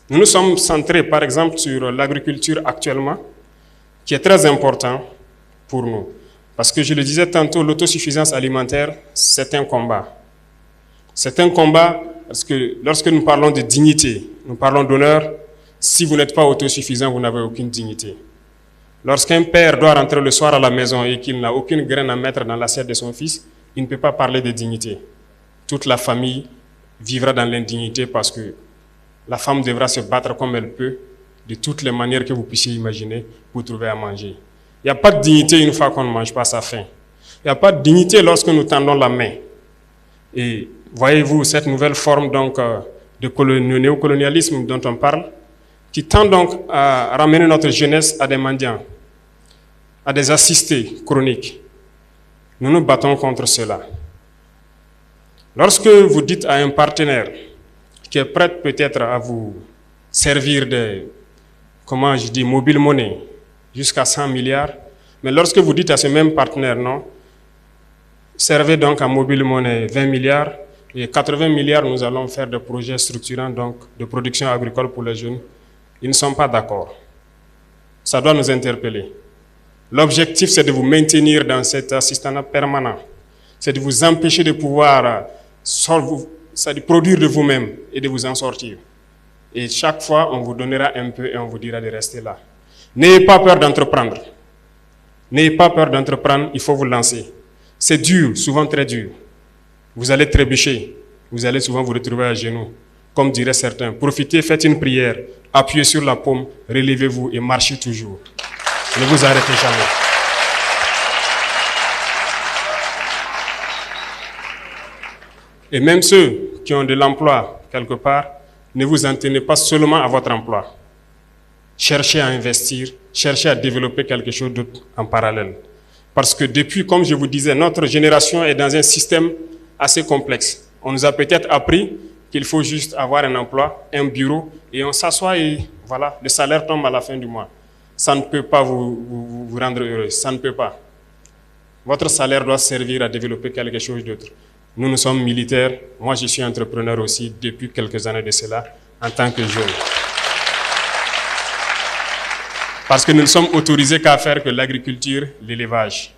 Nous nous sommes centrés, par exemple, sur l'agriculture actuellement, qui est très important pour nous. Parce que je le disais tantôt, l'autosuffisance alimentaire, c'est un combat. C'est un combat parce que lorsque nous parlons de dignité, nous parlons d'honneur. Si vous n'êtes pas autosuffisant, vous n'avez aucune dignité. Lorsqu'un père doit rentrer le soir à la maison et qu'il n'a aucune graine à mettre dans l'assiette de son fils, il ne peut pas parler de dignité. Toute la famille vivra dans l'indignité parce que la femme devra se battre comme elle peut, de toutes les manières que vous puissiez imaginer, pour trouver à manger. Il n'y a pas de dignité une fois qu'on ne mange pas sa faim. Il n'y a pas de dignité lorsque nous tendons la main. Et voyez-vous cette nouvelle forme donc, de néocolonialisme dont on parle, qui tend donc à ramener notre jeunesse à des mendiants, à des assistés chroniques. Nous nous battons contre cela. Lorsque vous dites à un partenaire qui est prêt peut-être à vous servir de, comment je dis, mobile money, jusqu'à 100 milliards, mais lorsque vous dites à ce même partenaire, non, servez donc à mobile money 20 milliards, et 80 milliards, nous allons faire des projets structurants donc, de production agricole pour les jeunes, ils ne sont pas d'accord. Ça doit nous interpeller. L'objectif, c'est de vous maintenir dans cet assistanat permanent. C'est de vous empêcher de pouvoir produire de vous-même et de vous en sortir. Et chaque fois, on vous donnera un peu et on vous dira de rester là. N'ayez pas peur d'entreprendre. N'ayez pas peur d'entreprendre, il faut vous lancer. C'est dur, souvent très dur. Vous allez trébucher. Vous allez souvent vous retrouver à genoux. Comme diraient certains, profitez, faites une prière, appuyez sur la paume, relevez-vous et marchez toujours. Ne vous arrêtez jamais. Et même ceux qui ont de l'emploi quelque part, ne vous en tenez pas seulement à votre emploi. Cherchez à investir, cherchez à développer quelque chose d'autre en parallèle. Parce que depuis, comme je vous disais, notre génération est dans un système assez complexe. On nous a peut-être appris qu'il faut juste avoir un emploi, un bureau, et on s'assoit et voilà, le salaire tombe à la fin du mois. Ça ne peut pas vous rendre heureux, ça ne peut pas. Votre salaire doit servir à développer quelque chose d'autre. Nous sommes militaires, moi je suis entrepreneur aussi depuis quelques années de cela, en tant que jeune. Parce que nous ne sommes autorisés qu'à faire que l'agriculture, l'élevage.